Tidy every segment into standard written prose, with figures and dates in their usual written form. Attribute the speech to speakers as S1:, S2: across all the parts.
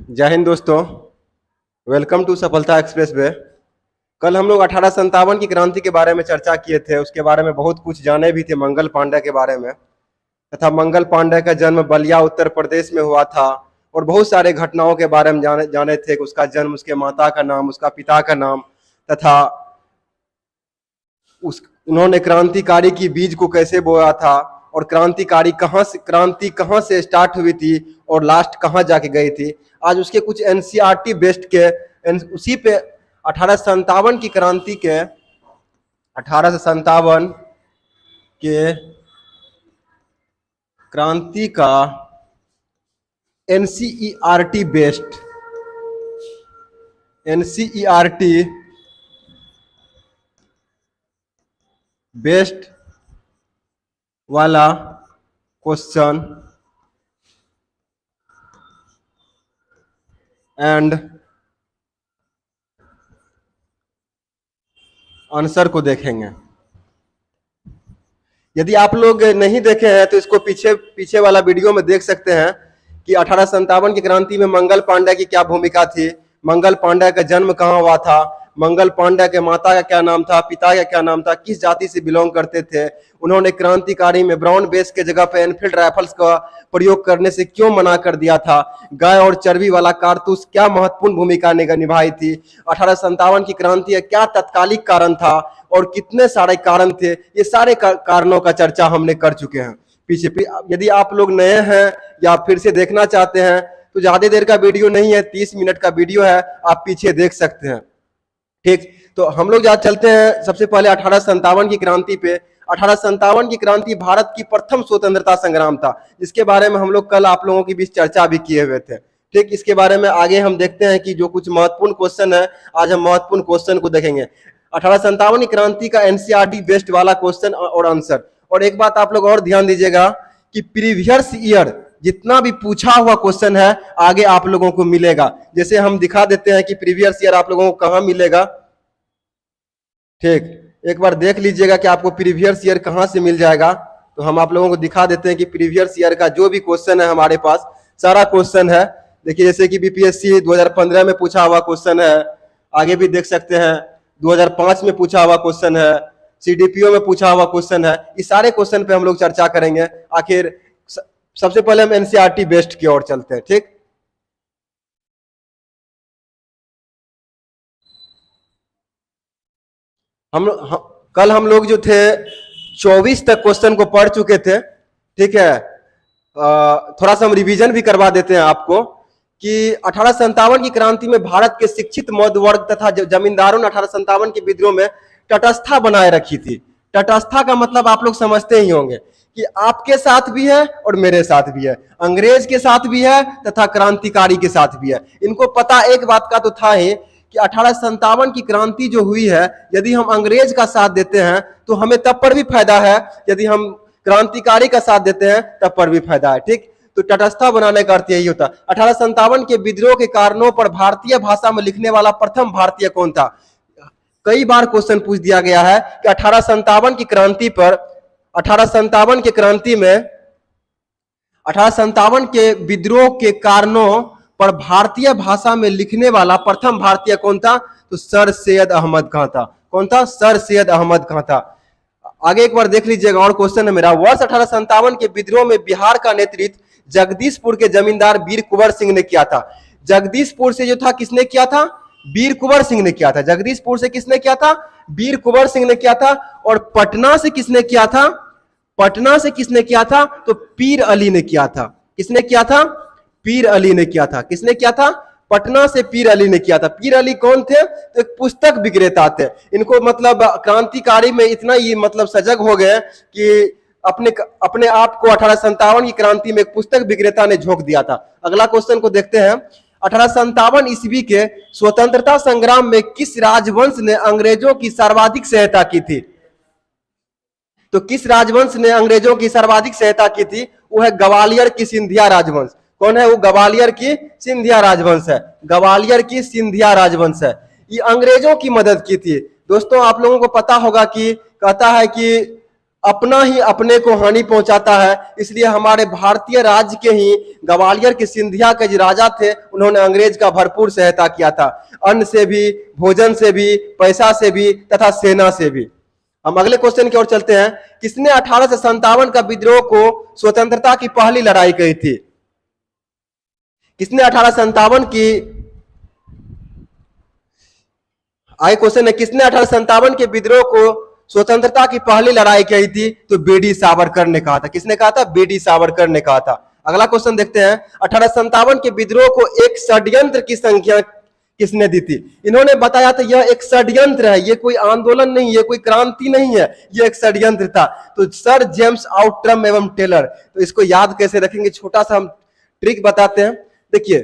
S1: जय हिंद दोस्तों। Welcome to सफलता एक्सप्रेस वे। कल हम लोग 1857 की क्रांति के बारे में चर्चा किए थे। उसके बारे में बहुत कुछ जाने भी थे, मंगल पांडे के बारे में। तथा मंगल पांडे का जन्म बलिया उत्तर प्रदेश में हुआ था और बहुत सारे घटनाओं के बारे में जाने थे कि उसका जन्म, उसके माता का नाम, उसका पिता का नाम, तथा उन्होंने क्रांतिकारी की बीज को कैसे बोया था और क्रांति कहाँ से स्टार्ट हुई थी और लास्ट कहाँ जाके गई थी। आज उसके कुछ एनसीईआरटी बेस्ड के उसी पे 1857 की क्रांति के 1857 के क्रांति का एनसीईआरटी बेस्ड वाला क्वेश्चन एंड आंसर को देखेंगे। यदि आप लोग नहीं देखे हैं तो इसको पीछे वाला वीडियो में देख सकते हैं कि 1857 की क्रांति में मंगल पांडे की क्या भूमिका थी, मंगल पांडे का जन्म कहाँ हुआ था, मंगल पांडे के माता का क्या नाम था, पिता का क्या नाम था, किस जाति से बिलोंग करते थे, उन्होंने क्रांतिकारी में ब्राउन बेस के जगह पे एनफील्ड राइफल्स का प्रयोग करने से क्यों मना कर दिया था, गाय और चर्बी वाला कारतूस क्या महत्वपूर्ण भूमिका निभाई थी, 1857 की क्रांति का क्या तत्कालिक कारण था और कितने सारे कारण थे। ये सारे कारणों का चर्चा हमने कर चुके हैं पीछे। यदि आप लोग नए हैं या फिर से देखना चाहते हैं तो ज्यादा देर का वीडियो नहीं है, 30 मिनट का वीडियो है, आप पीछे देख सकते हैं। ठीक, तो हम लोग जहाँ चलते हैं सबसे पहले 1857 की क्रांति पे। 1857 की क्रांति भारत की प्रथम स्वतंत्रता संग्राम था, जिसके बारे में हम लोग कल आप लोगों के बीच चर्चा भी किए हुए थे। ठीक, इसके बारे में आगे हम देखते हैं कि जो कुछ महत्वपूर्ण क्वेश्चन है, आज हम महत्वपूर्ण क्वेश्चन को देखेंगे। 1857 की क्रांति का एनसीईआरटी बेस्ड वाला क्वेश्चन और आंसर। और एक बात आप लोग और ध्यान दीजिएगा कि प्रीवियस ईयर जितना भी पूछा हुआ क्वेश्चन है आगे आप लोगों को मिलेगा। जैसे हम दिखा देते हैं कि प्रीवियस ईयर आप लोगों को कहां मिलेगा। ठीक, एक बार देख लीजिएगा कि आपको प्रीवियस ईयर कहां से मिल जाएगा। तो हम आप लोगों को दिखा देते हैं कि प्रीवियस ईयर का जो भी क्वेश्चन है हमारे पास, सारा क्वेश्चन है। देखिए, जैसे कि बीपीएससी 2015 में पूछा हुआ क्वेश्चन है, आगे भी देख सकते हैं 2005 में पूछा हुआ क्वेश्चन है, सीडीपीओ में पूछा हुआ क्वेश्चन है। इस सारे क्वेश्चन पे हम लोग चर्चा करेंगे। आखिर सबसे पहले हम एनसीईआरटी बेस्ड की ओर चलते हैं। ठीक, कल हम लोग जो थे 24 तक क्वेश्चन को पढ़ चुके थे। ठीक है, थोड़ा सा हम रिवीजन भी करवा देते हैं आपको कि 1857 की क्रांति में भारत के शिक्षित मध्य वर्ग तथा जमींदारों ने 1857 के विद्रोह में तटस्थता बनाए रखी थी। तटस्थता का मतलब आप लोग समझते ही होंगे कि आपके साथ भी है और मेरे साथ भी है, अंग्रेज के साथ भी है तथा क्रांतिकारी के साथ भी है। इनको पता एक बात का तो था ही कि 1857 की क्रांति जो हुई है, यदि हम अंग्रेज का साथ देते हैं तो हमें तब पर भी फायदा है, यदि हम क्रांतिकारी का साथ देते हैं तब पर भी फायदा है। ठीक, तो तटस्थता बनाने का अर्थ यही होता। 1857 के विद्रोह के कारणों पर भारतीय भाषा में लिखने वाला प्रथम भारतीय कौन था। कई बार क्वेश्चन पूछ दिया गया है कि 1857 की क्रांति पर 1857 के क्रांति में 1857 के विद्रोह के कारणों पर भारतीय भाषा में लिखने वाला प्रथम भारतीय कौन था। तो सर सैयद अहमद खां था। कौन था? सर सैयद अहमद खां था। आगे एक बार देख लीजिएगा, और क्वेश्चन है मेरा। वर्ष 1857 के विद्रोह में बिहार का नेतृत्व जगदीशपुर के जमींदार वीर कुंवर सिंह ने किया था। जगदीशपुर से जो था किसने किया था? वीर कुंवर सिंह ने किया था। जगदीशपुर से किसने किया था? वीर कुंवर सिंह ने किया था। और पटना से किसने किया था? पटना से किसने किया था? तो पीर अली ने किया था। किसने किया था? पीर अली ने किया था। किसने किया था? पटना से पीर अली ने किया था। पीर अली कौन थे? तो एक पुस्तक विक्रेता थे। इनको मतलब क्रांतिकारी में इतना ये मतलब सजग हो गए कि अपने आप को 1857 की क्रांति में एक पुस्तक विक्रेता ने झोंक दिया था। अगला क्वेश्चन को देखते हैं। 1857 ईस्वी के स्वतंत्रता संग्राम में किस राजवंश ने अंग्रेजों की सर्वाधिक सहायता की थी? तो किस राजवंश ने अंग्रेजों की सर्वाधिक सहायता की थी? वो है ग्वालियर की सिंधिया राजवंश। कौन है वो? ग्वालियर की सिंधिया राजवंश है। ग्वालियर की सिंधिया राजवंश है। ये अंग्रेजों की मदद की थी। दोस्तों, आप लोगों को पता होगा कि कहता है कि अपना ही अपने को हानि पहुंचाता है। इसलिए हमारे भारतीय राज्य के ही ग्वालियर के सिंधिया के जो राजा थे, उन्होंने अंग्रेज का भरपूर सहायता किया था, अन्न से भी, भोजन से भी, पैसा से भी तथा सेना से भी। हम अगले क्वेश्चन की ओर चलते हैं। किसने 1857 का विद्रोह को स्वतंत्रता की पहली लड़ाई कही थी? किसने 1857 की, आगे क्वेश्चन है, किसने 1857 के विद्रोह को स्वतंत्रता की पहली लड़ाई कही थी? तो बीडी सावरकर ने कहा था। किसने कहा था? बीडी सावरकर ने कहा था। अगला क्वेश्चन देखते हैं। 1857 के विद्रोह को एक षड्यंत्र की संख्या किसने दी थी? इन्होंने बताया था यह एक षड्यंत्र है, ये कोई आंदोलन नहीं, ये कोई क्रांति नहीं है, ये एक षड्यंत्र था। तो सर जेम्स आउट्रम एवं टेलर, तो इसको याद कैसे रखेंगे? छोटा सा हम ट्रिक बताते हैं। देखिए,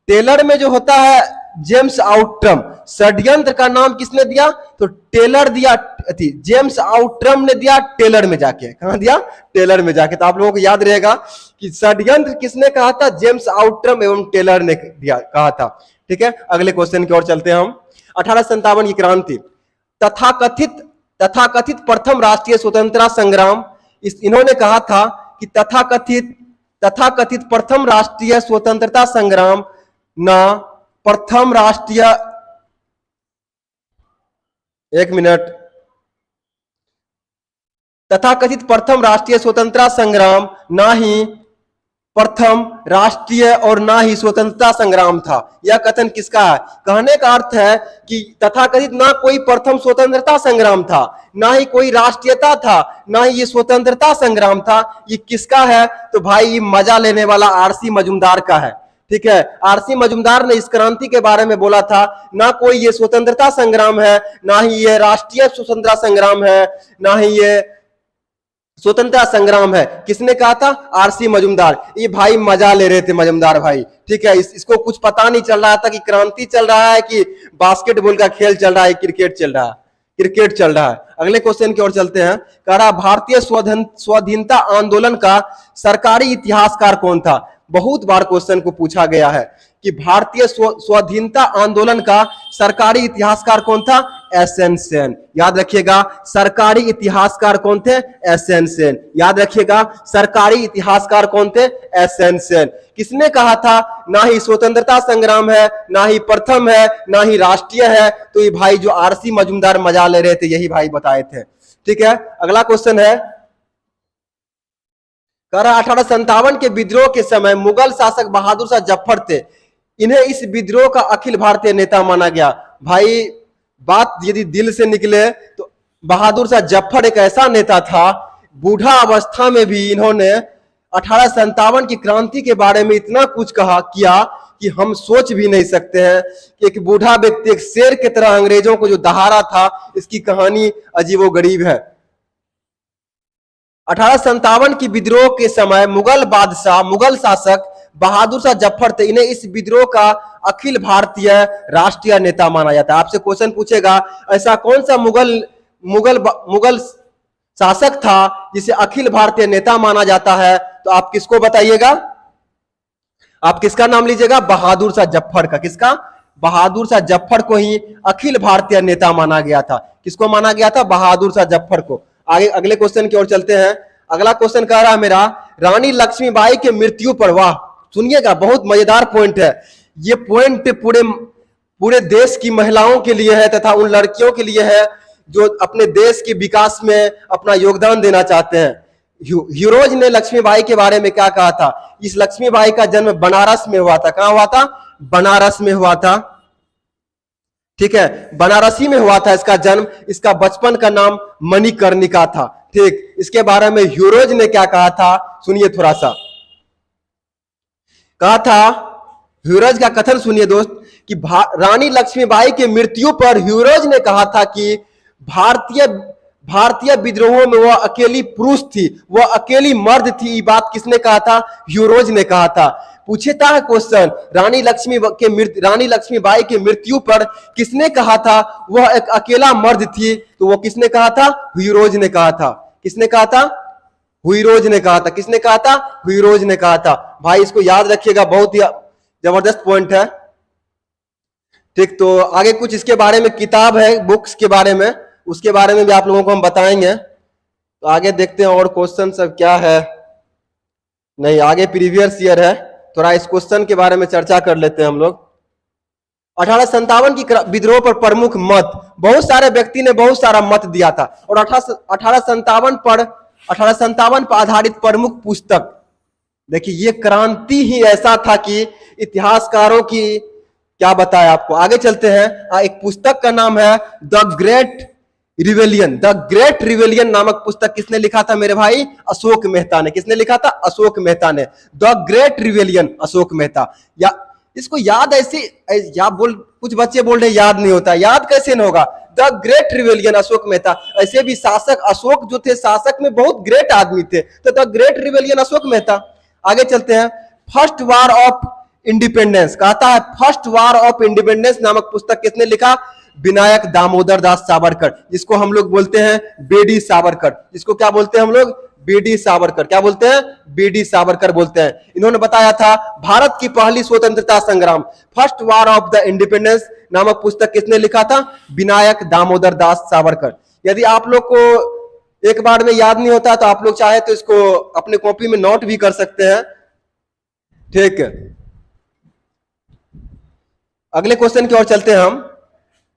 S1: टेलर में जो होता है जेम्स आउट्रम, षड्यंत्र का नाम किसने दिया? तो टेलर दिया, जेम्स आउट्रम ने दिया टेलर में जाके। कहां दिया? टेलर में जाके। तो आप लोगों को याद रहेगा कि षड्यंत्र किसने कहा था? जेम्स आउट्रम एवं टेलर ने दिया, कहा था। ठीक है, अगले क्वेश्चन की ओर चलते हैं हम। 1857 की क्रांति, तथाकथित प्रथम राष्ट्रीय स्वतंत्रता संग्राम, इन्होंने कहा था कि तथाकथित प्रथम राष्ट्रीय स्वतंत्रता संग्राम ना प्रथम राष्ट्रीय, एक मिनट, तथाकथित प्रथम राष्ट्रीय स्वतंत्रता संग्राम ना ही प्रथम राष्ट्रीय और ना ही स्वतंत्रता संग्राम था। यह कथन किसका है? कहने का अर्थ है कि तथाकथित ना कोई प्रथम स्वतंत्रता संग्राम था, ना ही कोई राष्ट्रीयता था, ना ही ये स्वतंत्रता संग्राम था। ये किसका है? तो भाई ये मजा लेने वाला आरसी मजूमदार का है। ठीक है, आरसी मजूमदार ने इस क्रांति के बारे में बोला था, ना कोई ये स्वतंत्रता संग्राम है, ना ही ये राष्ट्रीय स्वतंत्रता संग्राम है, ना ही ये स्वतंत्रता संग्राम है। किसने कहा था? आरसी मजूमदार। ये भाई मजा ले रहे थे मजूमदार भाई। ठीक है, इसको कुछ पता नहीं चल रहा था कि क्रांति चल रहा है कि बास्केटबॉल का खेल चल रहा है, क्रिकेट चल रहा है, क्रिकेट चल रहा है। अगले क्वेश्चन की ओर चलते हैं। कह रहा भारतीय स्वाधीनता आंदोलन का सरकारी इतिहासकार कौन था? बहुत बार क्वेश्चन को पूछा गया है कि भारतीय स्वाधीनता आंदोलन का सरकारी इतिहासकार कौन था? एसएन सेन। याद रखिएगा, सरकारी इतिहासकार कौन थे? एसएन सेन। याद रखिएगा, सरकारी इतिहासकार कौन थे? एसएन सेन। किसने कहा था ना ही स्वतंत्रता संग्राम है, ना ही प्रथम है, ना ही राष्ट्रीय है? तो ये भाई जो आरसी मजूमदार मजा ले रहे थे, यही भाई बताए थे। ठीक है, अगला क्वेश्चन है। कह रहा 1857 के विद्रोह के समय मुगल शासक बहादुर शाह जफर थे, इन्हें इस विद्रोह का अखिल भारतीय नेता माना गया। भाई बात यदि दिल से निकले तो बहादुर शाह जफर एक ऐसा नेता था, बूढ़ा अवस्था में भी इन्होंने 1857 की क्रांति के बारे में इतना कुछ किया कि हम सोच भी नहीं सकते हैं कि एक बूढ़ा व्यक्ति एक शेर की तरह अंग्रेजों को जो दहाड़ा था, इसकी कहानी अजीबोगरीब है। 1857 की विद्रोह के समय मुगल शासक बहादुर शाह जफर थे, इन्हें इस विद्रोह का अखिल भारतीय राष्ट्रीय नेता माना जाता है। आपसे क्वेश्चन पूछेगा ऐसा कौन सा मुगल शासक था जिसे अखिल भारतीय नेता माना जाता है? तो आप किसको बताइएगा? आप किसका नाम लीजिएगा? बहादुर शाह जफर का। किसका? बहादुर शाह जफर को ही अखिल भारतीय नेता माना गया था। किसको माना गया था? बहादुर शाह जफर को। आगे अगले क्वेश्चन की ओर चलते हैं। अगला क्वेश्चन कह रहा है मेरा, रानी लक्ष्मीबाई के मृत्यु पर, वाह सुनिएगा, बहुत मजेदार पॉइंट है ये। पॉइंट पूरे देश की महिलाओं के लिए है तथा उन लड़कियों के लिए है जो अपने देश के विकास में अपना योगदान देना चाहते हैं। हीरोज ने लक्ष्मीबाई के बारे में क्या कहा था? इस लक्ष्मीबाई का जन्म बनारस में हुआ था। कहां हुआ था? बनारस में हुआ था। ठीक है, बनारसी में हुआ था इसका जन्म। इसका बचपन का नाम मणिकर्णिका था। ठीक, इसके बारे में ह्यूरोज ने क्या कहा था? सुनिए थोड़ा सा। कहा था, ह्यूरोज का कथन सुनिए दोस्त, कि रानी लक्ष्मीबाई के मृत्यु पर ह्यूरोज ने कहा था कि भारतीय विद्रोहों में वह अकेली पुरुष थी, वह अकेली मर्द थी। ये बात किसने कहा था? ह्यूरोज ने कहा था। पूछता है क्वेश्चन, रानी लक्ष्मीबाई के मृत्यु पर किसने कहा था वह एक अकेला मर्द थी? तो वो किसने कहा था? ह्यूरोज ने कहा था। किसने कहा था? ह्यूरोज ने कहा था। किसने कहा था? ह्यूरोज ने कहा था। भाई इसको याद रखिएगा, बहुत ही जबरदस्त पॉइंट है। ठीक, तो आगे कुछ इसके बारे में किताब है, बुक्स के बारे में, उसके बारे में भी आप लोगों को हम बताएंगे। तो आगे देखते हैं और क्वेश्चन सब क्या है। नहीं, आगे प्रीवियस ईयर है, थोड़ा इस क्वेश्चन के बारे में चर्चा कर लेते हैं हम लोग। 1857 की विद्रोह पर प्रमुख मत, बहुत सारे व्यक्ति ने बहुत सारा मत दिया था, और 1857 पर आधारित प्रमुख पुस्तक, देखिए ये क्रांति ही ऐसा था कि इतिहासकारों की क्या बताए आपको। आगे चलते हैं, एक पुस्तक का नाम है the great rebellion. The great rebellion नामक पुस्तक किसने लिखा था मेरे भाई? अशोक मेहता ने। किसने लिखा था? अशोक मेहता ने। The great rebellion, Ashok Mehta. या इसको याद ऐसे या बोल, कुछ बच्चे बोल रहे याद नहीं होता, याद कैसे नहीं होगा? The great rebellion, Ashok Mehta. ऐसे भी शासक अशोक जो थे, शासक में बहुत ग्रेट आदमी थे, तो the great rebellion Ashok Mehta. आगे चलते हैं, फर्स्ट वार ऑफ इंडिपेंडेंस, कहता है फर्स्ट वार ऑफ इंडिपेंडेंस नामक पुस्तक किसने लिखा? विनायक दामोदर दास सावरकर, जिसको हम लोग बोलते हैं बीडी सावरकर। जिसको क्या बोलते हैं हम लोग? बीडी सावरकर। क्या बोलते हैं? बीडी सावरकर बोलते हैं। इन्होंने बताया था भारत की पहली स्वतंत्रता संग्राम, first war of the independence नामक पुस्तक किसने लिखा था? विनायक दामोदर दास सावरकर। यदि आप लोग को एक बार में याद नहीं होता तो आप लोग चाहे तो इसको अपने कॉपी में नोट भी कर सकते हैं, ठीक है। अगले क्वेश्चन की ओर चलते हैं हम।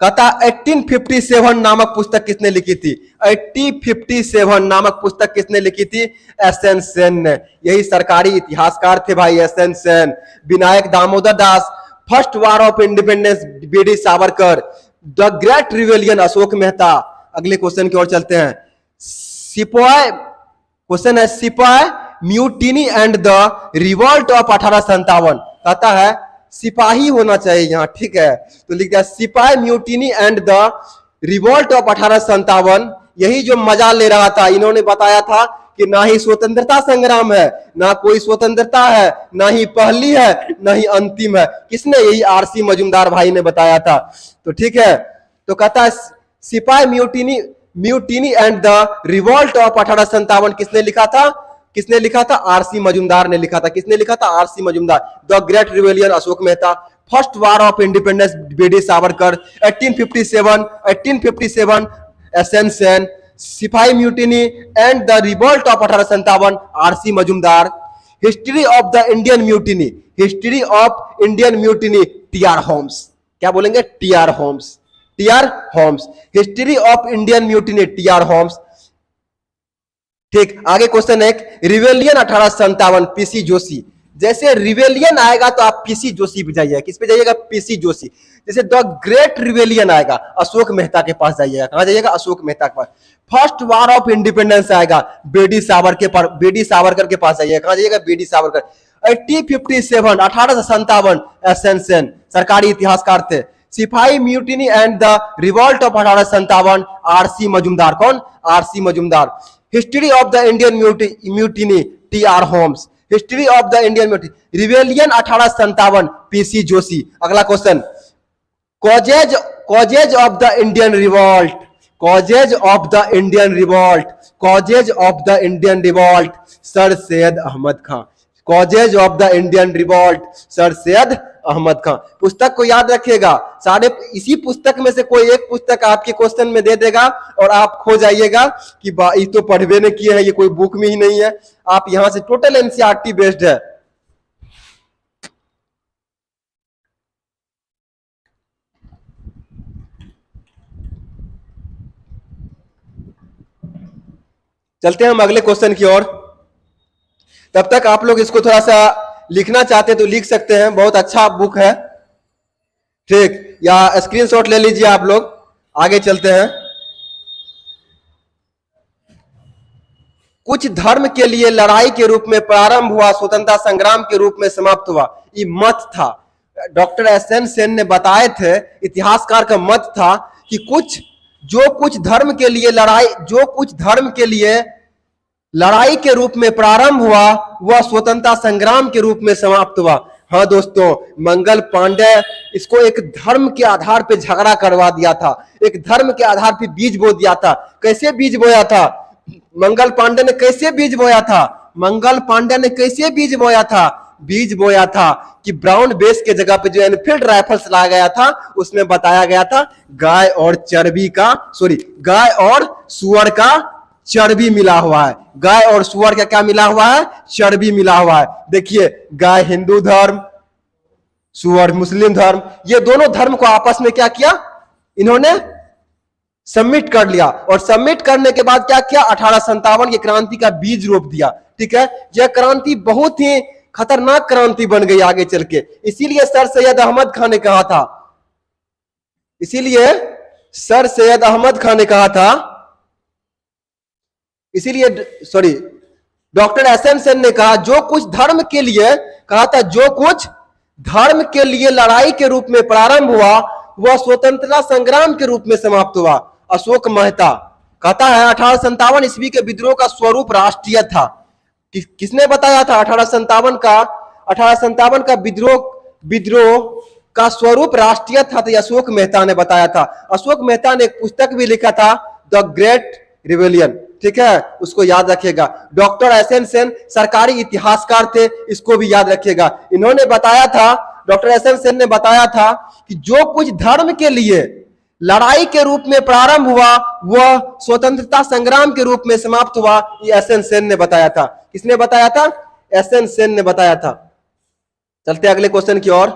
S1: कहता 1857 नामक पुस्तक किसने लिखी थी? 1857 नामक पुस्तक किसने लिखी थी? एसएन सेन ने। यही सरकारी इतिहासकार थे भाई, S N Sen. Vinayak Damodar Das, first war of independence BD Savarkar, the great rebellion Ashok Mehta. अगले क्वेश्चन की ओर चलते हैं। सिपाही, क्वेश्चन है सिपाही mutiny and the revolt of 1857। कहता है सिपाही होना चाहिए यहाँ, ठीक है, तो लिख दिया सिपाही mutiny and the revolt of 1857। यही जो मजा ले रहा था, इन्होंने बताया था कि ना ही स्वतंत्रता संग्राम है, ना कोई स्वतंत्रता है, ना ही पहली है, ना ही अंतिम है। किसने? यही आरसी मजूमदार भाई ने बताया था। तो ठीक है, तो कहता है सिपाही mutiny and the revolt of 1857 किसने लिखा था? किसने लिखा था? आरसी मजूमदार ने लिखा था। किसने लिखा था? RC Majumdar. The great rebellion Ashok Mehta, first war of independence BD Savarkar, 1857 SN Sen, सिपाही mutiny and the revolt of 1857 RC Majumdar. History of the Indian mutiny, history of Indian mutiny TR Holmes. क्या बोलेंगे? TR Holmes, TR Holmes. History of Indian mutiny TR Holmes, ठीक। आगे question है rebellion 1857 PC Joshi. जैसे rebellion आएगा तो आप PC Joshi पे जाइएगा। किस पे जाइएगा? पीसी जोशी। जैसे द ग्रेट रिवेलियन आएगा, अशोक मेहता के पास जाइएगा। कहां जाइएगा? अशोक मेहता के पास। फर्स्ट वार ऑफ इंडिपेंडेंस आएगा, बीडी सावरकर के पास जाइएगा। कहां जाइएगा? बीडी सावरकर। 1857 एसएन सेन, सरकारी इतिहासकार थे। सिपाही mutiny and the revolt of 1857 RC Majumdar. कौन? RC Majumdar. History of the Indian mutiny TR Holmes. History of the Indian mutiny rebellion 1857 PC Joshi. अगला question, causes of the Indian revolt, causes of the Indian revolt, causes of the Indian revolt sir Syed Ahmed Khan. Causes of the Indian revolt sir Syed Ahmed Khan. पुस्तक को याद रखिएगा, सारे इसी पुस्तक में से कोई एक पुस्तक आपके क्वेश्चन में दे देगा और आप खो जाइएगा कि ये तो पढ़वे ने किए हैं, ये कोई बुक में ही नहीं है। आप यहां से टोटल एनसीईआरटी बेस्ड है। चलते हैं हम अगले क्वेश्चन की ओर। तब तक आप लोग इसको थोड़ा सा लिखना चाहते हैं तो लिख सकते हैं, बहुत अच्छा बुक है, ठीक, या स्क्रीनशॉट ले लीजिए आप लोग। आगे चलते हैं। कुछ धर्म के लिए लड़ाई के रूप में प्रारंभ हुआ, स्वतंत्रता संग्राम के रूप में समाप्त हुआ, ये मत था। डॉक्टर एसएन सेन ने बताए थे, इतिहासकार का मत था कि जो कुछ धर्म के लिए लड़ाई के रूप में प्रारंभ हुआ वह स्वतंत्रता संग्राम के रूप में समाप्त हुआ। हाँ दोस्तों, मंगल पांडे इसको एक धर्म के आधार पे झगड़ा करवा दिया था, एक धर्म के आधार पे बीज बो दिया था। कैसे बीज बोया था? मंगल पांडे ने कैसे बीज बोया था? मंगल पांडे ने कैसे बीज बोया था? बीज बोया था कि ब्राउन बेस के जगह पे जो एनफील्ड राइफल्स लाया गया था, उसमें बताया गया था गाय और सुअर का चर्बी मिला हुआ है। गाय और सुअर का क्या मिला हुआ है? चर्बी मिला हुआ है। देखिए, गाय हिंदू धर्म, सुअर मुस्लिम धर्म, ये दोनों धर्म को आपस में क्या किया? इन्होंने सबमिट कर लिया। और सबमिट करने के बाद क्या किया? 1857 की क्रांति का बीज रोप दिया। ठीक है, यह क्रांति बहुत ही खतरनाक क्रांति बन गई आगे चल के। इसीलिए सर सैयद अहमद खान ने कहा था, इसीलिए सर सैयद अहमद खान ने कहा था, इसीलिए sorry doctor S N Sen ने कहा, जो कुछ धर्म के लिए कहा था, जो कुछ धर्म के लिए लड़ाई के रूप में प्रारंभ हुआ वह स्वतंत्रता संग्राम के रूप में समाप्त हुआ। अशोक मेहता कहता है 1857 ईस्वी के विद्रोह का स्वरूप राष्ट्रीय था। किसने बताया था? 1857 का विद्रोह का स्वरूप राष्ट्रीय था, तो अशोक मेहता ने बताया था। अशोक मेहता ने एक पुस्तक भी लिखा था, द ग्रेट रिवेलियन। ठीक है, उसको याद रखिएगा। डॉक्टर एस एन सेन सरकारी इतिहासकार थे, इसको भी याद रखिएगा। इन्होंने बताया था, डॉक्टर एस एन सेन ने बताया था कि जो कुछ धर्म के लिए लड़ाई के रूप में प्रारंभ हुआ वह स्वतंत्रता संग्राम के रूप में समाप्त हुआ। ये एस एन सेन ने बताया था। किसने बताया था? एस एन सेन ने बताया था। चलते अगले क्वेश्चन की ओर।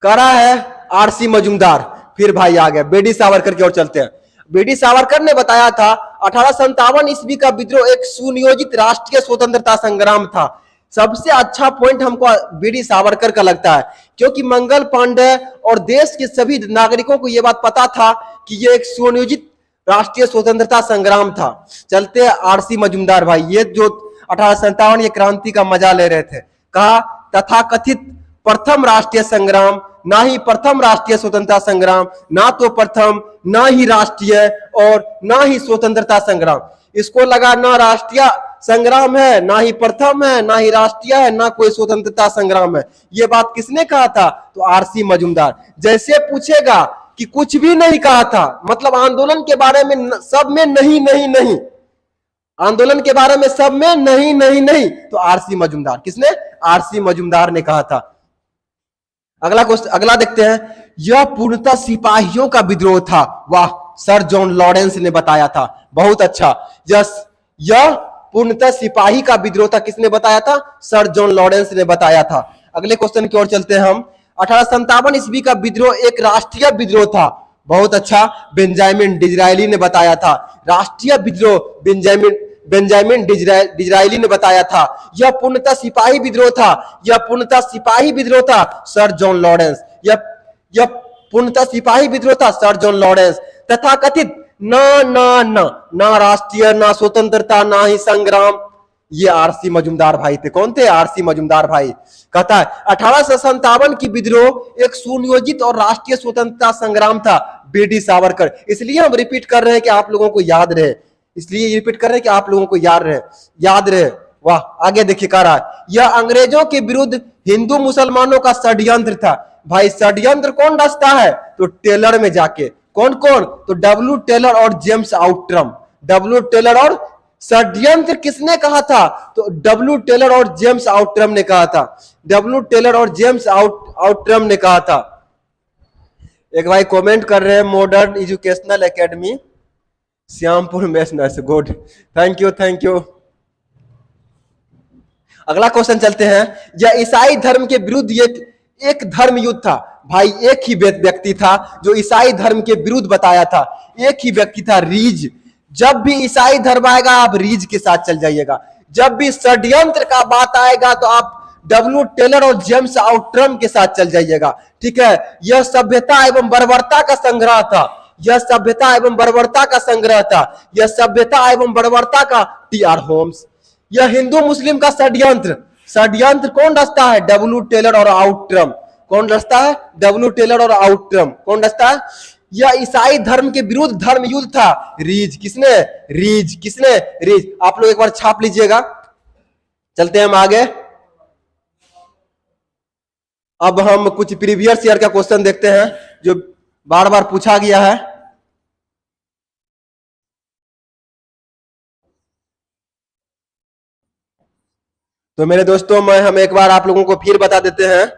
S1: कह रहा है आरसी मजूमदार, फिर भाई आ गया। बीडी सावरकर की ओर चलते हैं। बीडी सावरकर ने बताया था 1857 ईस्वी का विद्रोह एक सुनियोजित राष्ट्रीय स्वतंत्रता संग्राम था। सबसे अच्छा पॉइंट हमको बीडी सावरकर का लगता है, क्योंकि मंगल पांडे और देश के सभी नागरिकों को यह बात पता था कि यह एक सुनियोजित राष्ट्रीय स्वतंत्रता संग्राम था। चलते आरसी मजूमदार भाई, ये जो 1857 ये क्रांति का मजा ले रहे थे। कहा तथाकथित प्रथम राष्ट्रीय संग्राम, ना ही प्रथम राष्ट्रीय स्वतंत्रता संग्राम, ना तो प्रथम, ना ही राष्ट्रीय और ना ही स्वतंत्रता संग्राम। इसको लगा ना राष्ट्रीय संग्राम है, ना ही प्रथम है, ना ही राष्ट्रीय है, ना कोई स्वतंत्रता संग्राम है। ये बात किसने कहा था? तो आरसी मजूमदार। जैसे पूछेगा कि कुछ भी नहीं कहा था, मतलब आंदोलन के बारे में सब में नहीं नहीं नहीं, आंदोलन के बारे में सब में नहीं नहीं नहीं, तो आरसी मजूमदार। किसने? आरसी मजूमदार ने कहा था। अगला क्वेश्चन, अगला देखते हैं। यह पूर्णतः सिपाहियों का विद्रोह था। वाह, सर जॉन लॉरेंस ने बताया था। बहुत अच्छा। यह पूर्णतः सिपाही का विद्रोह था। किसने बताया था? सर जॉन लॉरेंस ने बताया था। अगले क्वेश्चन की ओर चलते हैं हम। 1857 ईस्वी का विद्रोह एक राष्ट्रीय विद्रोह था। बहुत अच्छा, बेंजामिन डिज़रायली ने बताया था। राष्ट्रीय विद्रोह बेंजामिन डिज़रायली ने बताया था। यह पूर्णतः सिपाही विद्रोह था। यह पूर्णतः सिपाही विद्रोह था, सर जॉन लॉरेंस। यह पूर्णतः सिपाही विद्रोह था, सर जॉन लॉरेंस। तथाकथित ना राष्ट्रीय, ना स्वतंत्रता, ना ही संग्राम। ये आरसी मजूमदार भाई थे। कौन थे? आरसी मजूमदार भाई। कहता है 1857 की विद्रोह एक सुनियोजित और राष्ट्रीय स्वतंत्रता संग्राम था। बीडी सावरकर। इसलिए हम रिपीट कर रहे हैं कि आप लोगों को याद रहे, इसलिए रिपीट कर रहे हैं कि आप लोगों को याद रहे। वाह, आगे देखिए कह रहा है यह अंग्रेजों के विरुद्ध हिंदू मुसलमानों का षड्यंत्र था। भाई षड्यंत्र कौन रचता है? तो टेलर में जाके। कौन कौन? तो डब्ल्यू टेलर और जेम्स आउट्रम। डब्ल्यू टेलर और षड्यंत्र किसने कहा था? तो डब्ल्यू टेलर और जेम्स आउट्रम ने कहा था। डब्ल्यू टेलर और जेम्स आउट्रम ने कहा था। एक भाई कमेंट कर रहे हैं मॉडर्न एजुकेशनल एकेडमी श्यामपुर मैसनस। Good, thank you thank you. अगला क्वेश्चन चलते हैं। यह ईसाई धर्म के विरुद्ध एक धर्म युद्ध था। भाई एक ही व्यक्ति था जो ईसाई धर्म के विरुद्ध बताया था। एक ही व्यक्ति था, रीज। जब भी ईसाई धर्म आएगा आप रीज के साथ चल जाइएगा। जब भी षड्यंत्र का बात आएगा तो आप डब्ल्यू टेलर और जेम्स आउट्रम के साथ चल जाइएगा। ठीक है, यह सभ्यता एवं बर्बरता का संग्रह था। यह सभ्यता एवं बर्बरता का संग्रह था। यह सभ्यता एवं बर्बरता का टी.आर. होम्स। यह हिंदू मुस्लिम का षड्यंत्र कौन रचता है? डब्ल्यू टेलर और आउट्रम। कौन रचता है? डब्ल्यू टेलर और आउट्रम। कौन रचता है? यह ईसाई धर्म के विरुद्ध धर्म युद्ध था। रीज। किसने? रीज। आप लोग एक बार छाप लीजिएगा। चलते हैं हम आगे। अब हम कुछ प्रीवियस ईयर का क्वेश्चन देखते हैं जो बार बार पूछा गया है। तो मेरे दोस्तों, हम एक बार आप लोगों को फिर बता देते हैं।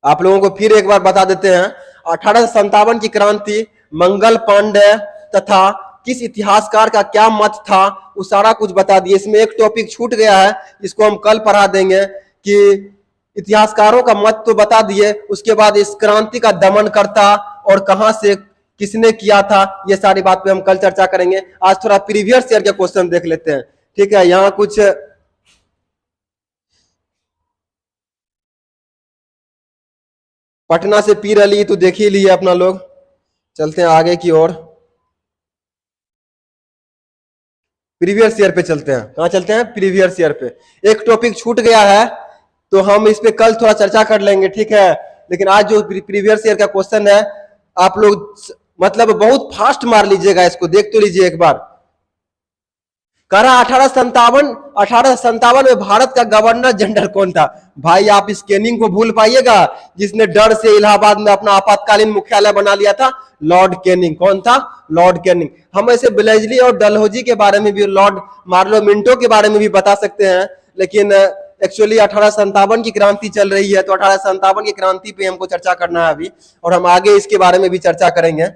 S1: आप लोगों को फिर एक बार बता देते हैं। 1857 की क्रांति मंगल पांडे तथा किस इतिहासकार का क्या मत था, वो सारा कुछ बता दिए। इसमें एक टॉपिक छूट गया है, इसको हम कल पढ़ा देंगे कि इतिहासकारों का मत तो बता दिए, उसके बाद इस क्रांति का दमन करता और कहां से किसने किया था, ये सारी बात पे हम कल चर्चा करेंगे। आज थोड़ा प्रीवियस ईयर के क्वेश्चन देख लेते हैं। ठीक है, यहाँ कुछ पटना से पीर अली तो देख ही लिए अपना लोग। चलते हैं आगे की ओर, प्रीवियस ईयर पे चलते हैं। कहां चलते हैं? प्रीवियस ईयर पे। एक टॉपिक छूट गया है तो हम इस पे कल थोड़ा चर्चा कर लेंगे, ठीक है। लेकिन आज जो प्रीवियस ईयर का क्वेश्चन है, आप लोग मतलब बहुत फास्ट मार लीजिएगा, इसको देख तो लीजिए एक बार। कह रहा 1857 में भारत का गवर्नर जनरल कौन था? भाई आप इस कैनिंग को भूल पाइएगा, जिसने डर से इलाहाबाद में अपना आपातकालीन मुख्यालय बना लिया था? Lord Canning. कौन था? Lord Canning. हम ऐसे ब्लेजली और डलहौजी के बारे में भी, लॉर्ड मार्लो मिंटो के बारे में भी बता सकते हैं, लेकिन एक्चुअली 1857 की क्रांति चल रही है, तो 1857 की क्रांति पे हमको चर्चा करना है अभी, और हम आगे इसके बारे में भी चर्चा करेंगे।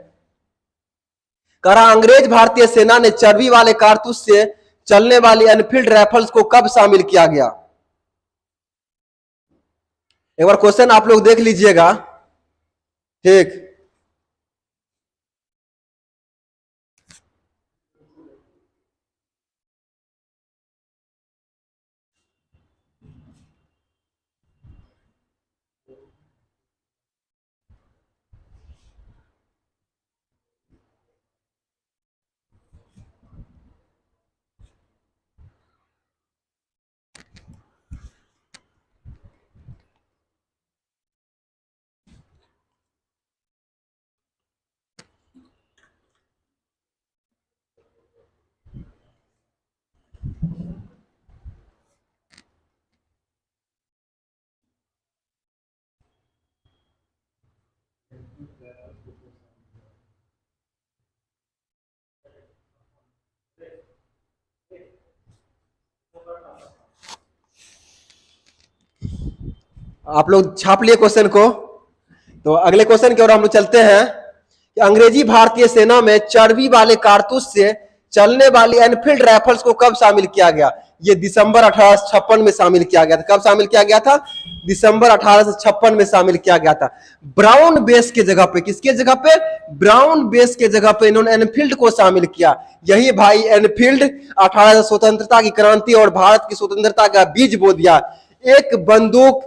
S1: कह रहा अंग्रेज भारतीय सेना ने चर्बी वाले कारतूस से चलने वाली एनफील्ड राइफल्स को कब शामिल किया गया? एक बार क्वेश्चन आप लोग देख लीजिएगा, ठीक। आप लोग छाप लिए क्वेश्चन को, तो अगले क्वेश्चन की ओर हम लोग चलते हैं कि अंग्रेजी भारतीय सेना में चर्बी वाले कारतूस से चलने वाली एनफील्ड राइफल्स को कब शामिल किया गया? ये दिसंबर 1856 में शामिल किया गया था। कब शामिल किया गया था? दिसंबर 1856 में शामिल किया गया था। ब्राउन बेस के जगह पे, किसके जगह पे? ब्राउन बेस के जगह पे इन्होंने एनफील्ड को शामिल किया। यही भाई एनफील्ड 18 स्वतंत्रता की क्रांति और भारत की स्वतंत्रता का बीज बो दिया। एक बंदूक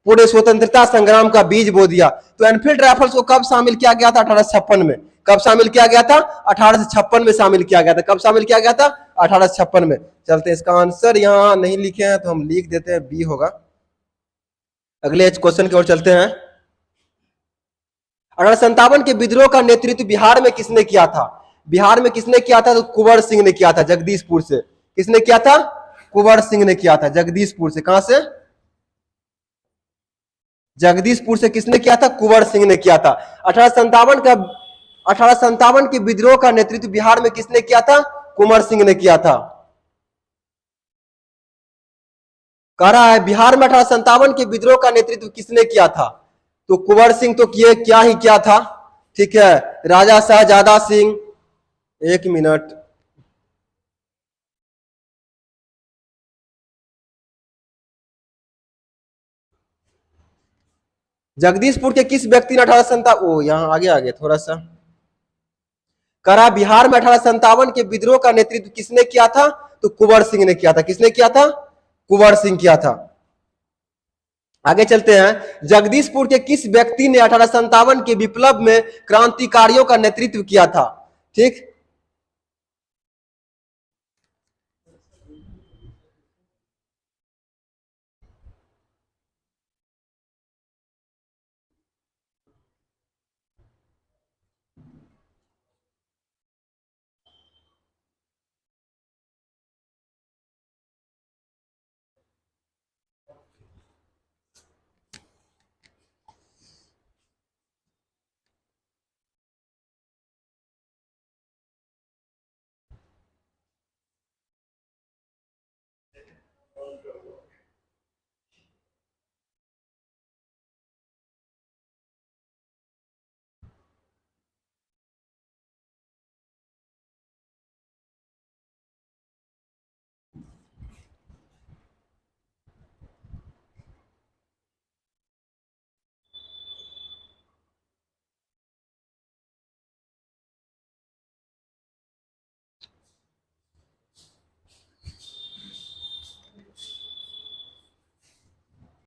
S1: पूरे स्वतंत्रता संग्राम का बीज बो दिया। तो एनफील्ड राइफल्स को कब शामिल किया गया था? 1856 में। कब शामिल किया गया था? 1856 में शामिल किया गया था। कब शामिल किया गया था? 1856 में। चलते हैं, इसका आंसर यहां नहीं लिखे हैं तो हम लिख देते हैं, बी होगा। अगले क्वेश्चन की ओर चलते हैं। 1857 के विद्रोह का नेतृत्व बिहार में किसने किया था? बिहार में किसने किया था? तो कुंवर सिंह ने किया था, जगदीशपुर से। किसने किया था? कुंवर सिंह ने किया था, जगदीशपुर से। कहां से? जगदीशपुर से। किसने किया था? कुंवर सिंह ने किया था। 1857 के विद्रोह का नेतृत्व बिहार में किसने किया था? कुंवर सिंह ने किया था। कह रहा है बिहार में 1857 के विद्रोह का नेतृत्व किसने किया था? तो कुंवर सिंह तो किए, क्या ही क्या था, ठीक है। राजा शहजादा सिंह, एक मिनट, जगदीशपुर के किस व्यक्ति ने 1857, ओ यहां आगे आगे थोड़ा सा, करा बिहार में 1857 के विद्रोह का नेतृत्व किसने किया था? तो कुंवर सिंह ने किया था। किसने किया था? कुंवर सिंह किया था। आगे चलते हैं। जगदीशपुर के किस व्यक्ति ने 1857 के विप्लव में क्रांतिकारियों का नेतृत्व किया था? ठीक,